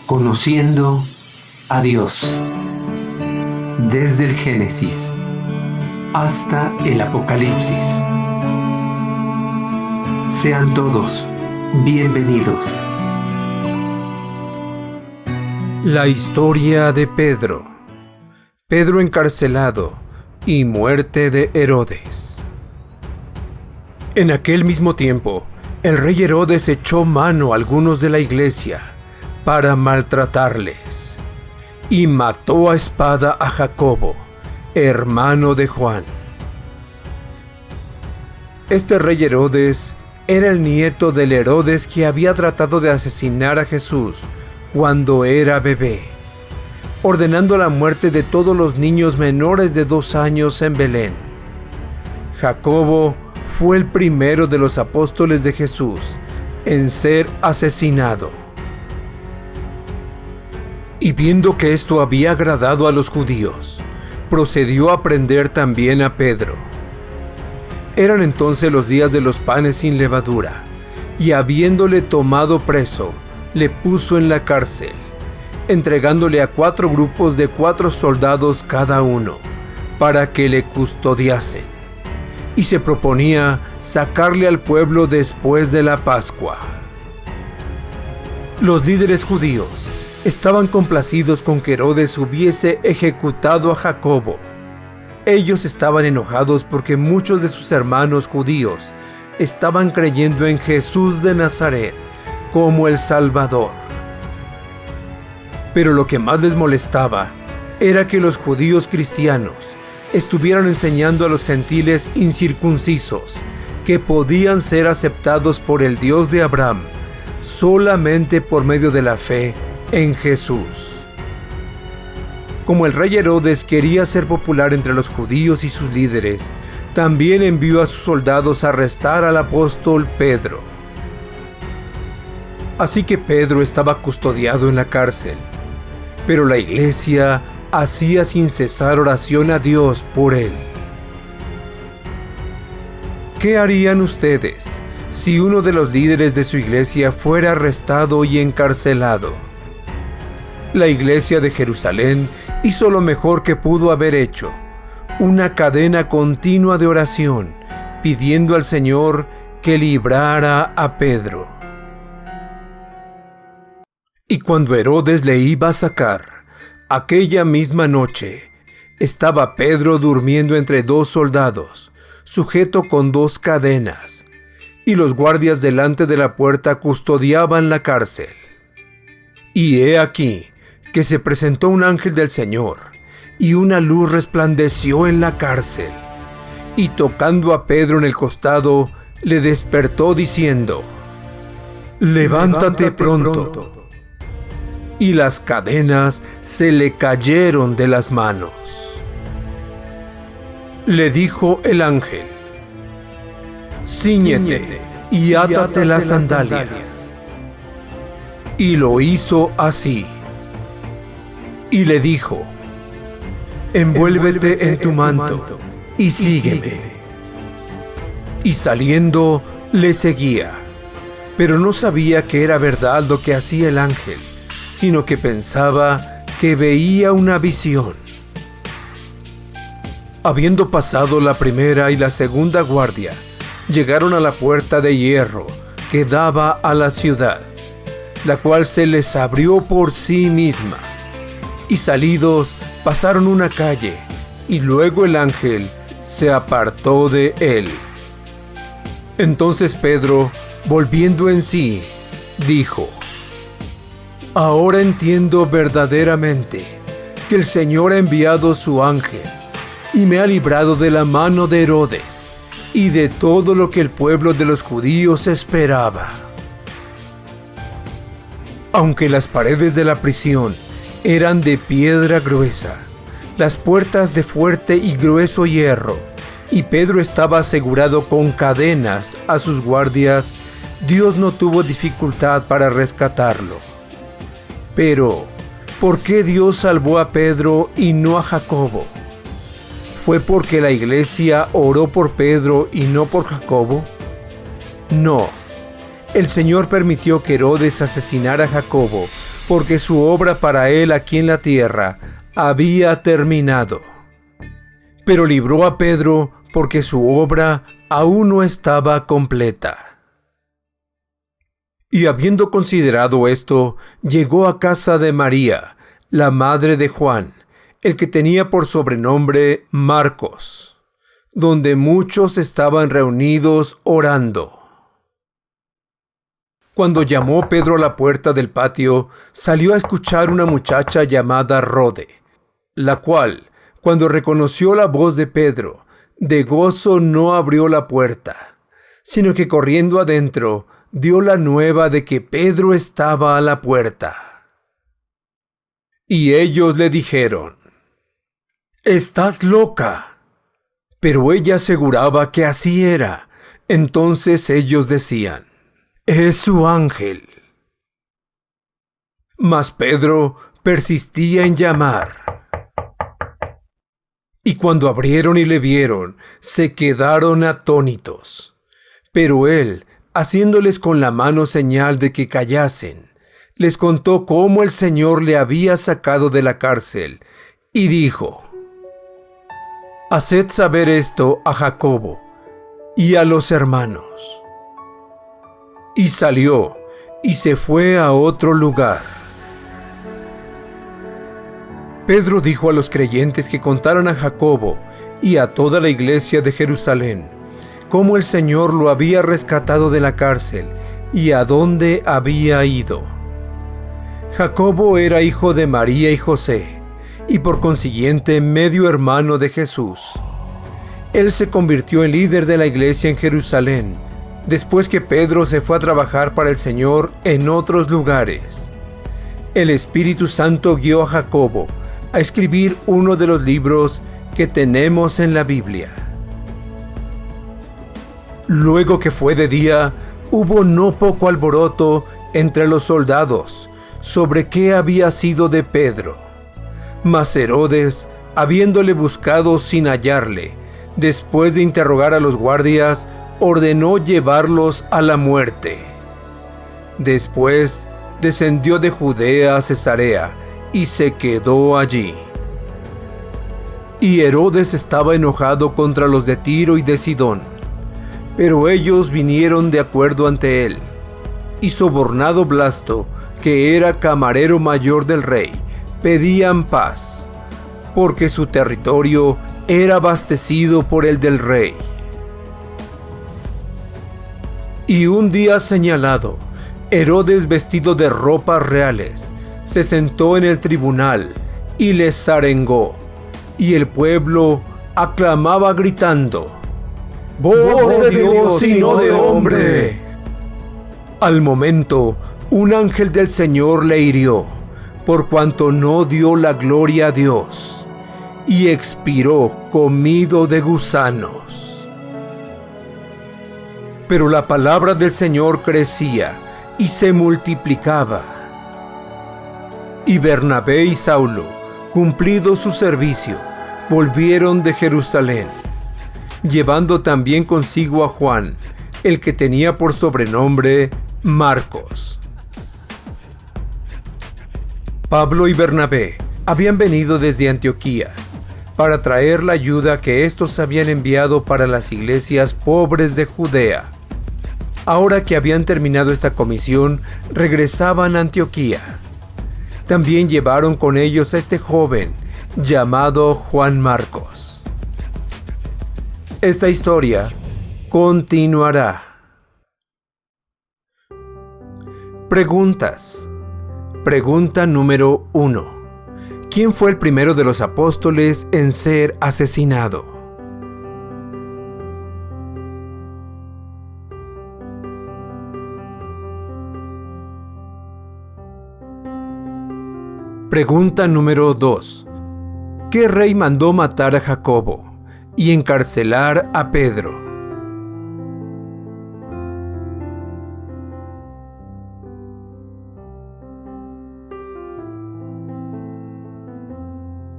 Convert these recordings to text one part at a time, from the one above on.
Conociendo a Dios, desde el Génesis hasta el Apocalipsis. Sean todos bienvenidos. La historia de Pedro. Pedro encarcelado y muerte de Herodes. En aquel mismo tiempo, el rey Herodes echó mano a algunos de la iglesia para maltratarles, y mató a espada a Jacobo, hermano de Juan. Este rey Herodes era el nieto del Herodes que había tratado de asesinar a Jesús cuando era bebé, ordenando la muerte de todos los niños menores de 2 años en Belén. Jacobo fue el primero de los apóstoles de Jesús en ser asesinado. Y viendo que esto había agradado a los judíos, procedió a prender también a Pedro. Eran entonces los días de los panes sin levadura, y habiéndole tomado preso, le puso en la cárcel, entregándole a 4 grupos de 4 soldados cada uno, para que le custodiasen. Y se proponía sacarle al pueblo después de la Pascua. Los líderes judíos estaban complacidos con que Herodes hubiese ejecutado a Jacobo. Ellos estaban enojados porque muchos de sus hermanos judíos estaban creyendo en Jesús de Nazaret como el Salvador. Pero lo que más les molestaba era que los judíos cristianos estuvieran enseñando a los gentiles incircuncisos que podían ser aceptados por el Dios de Abraham solamente por medio de la fe en Jesús. Como el rey Herodes quería ser popular entre los judíos y sus líderes, también envió a sus soldados a arrestar al apóstol Pedro. Así que Pedro estaba custodiado en la cárcel, pero la iglesia hacía sin cesar oración a Dios por él. ¿Qué harían ustedes si uno de los líderes de su iglesia fuera arrestado y encarcelado? La iglesia de Jerusalén hizo lo mejor que pudo haber hecho, una cadena continua de oración, pidiendo al Señor que librara a Pedro. Y cuando Herodes le iba a sacar, aquella misma noche, estaba Pedro durmiendo entre 2 soldados, sujeto con 2 cadenas, y los guardias delante de la puerta custodiaban la cárcel. Y he aquí que se presentó un ángel del Señor, y una luz resplandeció en la cárcel, y tocando a Pedro en el costado, le despertó diciendo: «Levántate pronto». Y las cadenas se le cayeron de las manos. Le dijo el ángel: «Cíñete y átate las sandalias». Y lo hizo así. Y le dijo: «Envuélvete en tu manto y sígueme». Y saliendo le seguía, pero no sabía que era verdad lo que hacía el ángel, sino que pensaba que veía una visión. Habiendo pasado la primera y la segunda guardia, llegaron a la puerta de hierro que daba a la ciudad, la cual se les abrió por sí misma. Y salidos pasaron una calle, y luego el ángel se apartó de él. Entonces Pedro, volviendo en sí, dijo: «Ahora entiendo verdaderamente que el Señor ha enviado su ángel y me ha librado de la mano de Herodes y de todo lo que el pueblo de los judíos esperaba». Aunque las paredes de la prisión eran de piedra gruesa, las puertas de fuerte y grueso hierro, y Pedro estaba asegurado con cadenas a sus guardias, Dios no tuvo dificultad para rescatarlo. Pero, ¿por qué Dios salvó a Pedro y no a Jacobo? ¿Fue porque la iglesia oró por Pedro y no por Jacobo? No. El Señor permitió que Herodes asesinara a Jacobo porque su obra para él aquí en la tierra había terminado. Pero libró a Pedro porque su obra aún no estaba completa. Y habiendo considerado esto, llegó a casa de María, la madre de Juan, el que tenía por sobrenombre Marcos, donde muchos estaban reunidos orando. Cuando llamó Pedro a la puerta del patio, salió a escuchar una muchacha llamada Rode, la cual, cuando reconoció la voz de Pedro, de gozo no abrió la puerta, sino que corriendo adentro, dio la nueva de que Pedro estaba a la puerta. Y ellos le dijeron: «¿Estás loca?». Pero ella aseguraba que así era. Entonces ellos decían: «Es su ángel». Mas Pedro persistía en llamar. Y cuando abrieron y le vieron, se quedaron atónitos. Pero él, haciéndoles con la mano señal de que callasen, les contó cómo el Señor le había sacado de la cárcel, y dijo: «Haced saber esto a Jacobo y a los hermanos». Y salió, y se fue a otro lugar. Pedro dijo a los creyentes que contaran a Jacobo y a toda la iglesia de Jerusalén cómo el Señor lo había rescatado de la cárcel y a dónde había ido. Jacobo era hijo de María y José, y por consiguiente medio hermano de Jesús. Él se convirtió en líder de la iglesia en Jerusalén, después que Pedro se fue a trabajar para el Señor en otros lugares. El Espíritu Santo guió a Jacobo a escribir uno de los libros que tenemos en la Biblia. Luego que fue de día, hubo no poco alboroto entre los soldados sobre qué había sido de Pedro. Mas Herodes, habiéndole buscado sin hallarle, después de interrogar a los guardias, ordenó llevarlos a la muerte. Después descendió de Judea a Cesarea y se quedó allí. Y Herodes estaba enojado contra los de Tiro y de Sidón, pero ellos vinieron de acuerdo ante él, y sobornado Blasto, que era camarero mayor del rey, pedían paz, porque su territorio era abastecido por el del rey. Y un día señalado, Herodes, vestido de ropas reales, se sentó en el tribunal y les arengó, y el pueblo aclamaba gritando: «¡Voz de Dios y no de hombre!». Al momento, un ángel del Señor le hirió, por cuanto no dio la gloria a Dios, y expiró comido de gusanos. Pero la palabra del Señor crecía y se multiplicaba. Y Bernabé y Saulo, cumplido su servicio, volvieron de Jerusalén, llevando también consigo a Juan, el que tenía por sobrenombre Marcos. Pablo y Bernabé habían venido desde Antioquía para traer la ayuda que éstos habían enviado para las iglesias pobres de Judea. Ahora que habían terminado esta comisión, regresaban a Antioquía. También llevaron con ellos a este joven llamado Juan Marcos. Esta historia continuará. Preguntas. Pregunta número 1. ¿Quién fue el primero de los apóstoles en ser asesinado? Pregunta número 2. ¿Qué rey mandó matar a Jacobo y encarcelar a Pedro?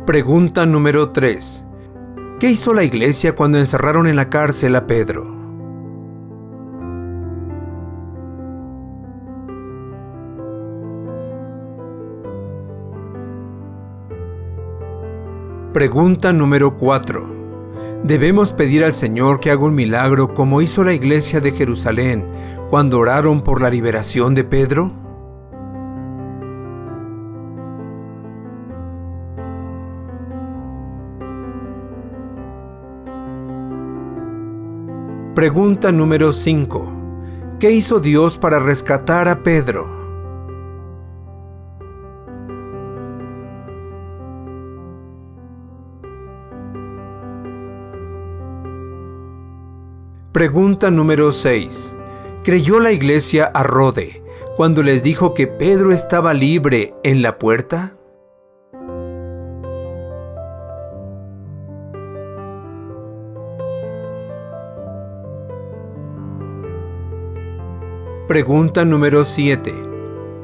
Pregunta número 3. ¿Qué hizo la iglesia cuando encerraron en la cárcel a Pedro? Pregunta número 4. ¿Debemos pedir al Señor que haga un milagro como hizo la iglesia de Jerusalén cuando oraron por la liberación de Pedro? Pregunta número 5. ¿Qué hizo Dios para rescatar a Pedro? Pregunta número 6. ¿Creyó la iglesia a Rode cuando les dijo que Pedro estaba libre en la puerta? Pregunta número 7.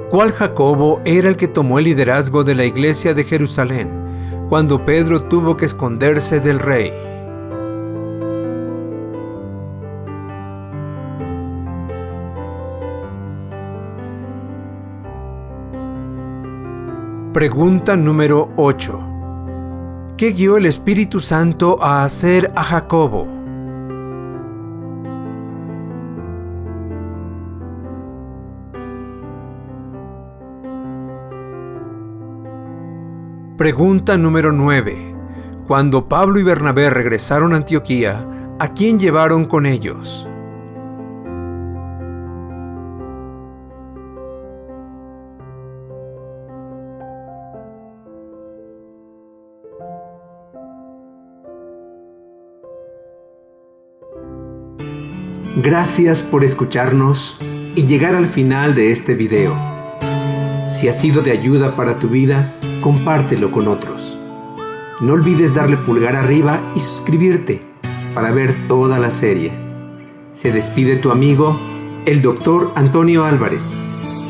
¿Cuál Jacobo era el que tomó el liderazgo de la iglesia de Jerusalén cuando Pedro tuvo que esconderse del rey? Pregunta número 8. ¿Qué guió el Espíritu Santo a hacer a Jacobo? Pregunta número 9. Cuando Pablo y Bernabé regresaron a Antioquía, ¿a quién llevaron con ellos? Gracias por escucharnos y llegar al final de este video. Si ha sido de ayuda para tu vida, compártelo con otros. No olvides darle pulgar arriba y suscribirte para ver toda la serie. Se despide tu amigo, el Dr. Antonio Álvarez,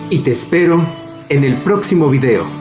y te espero en el próximo video.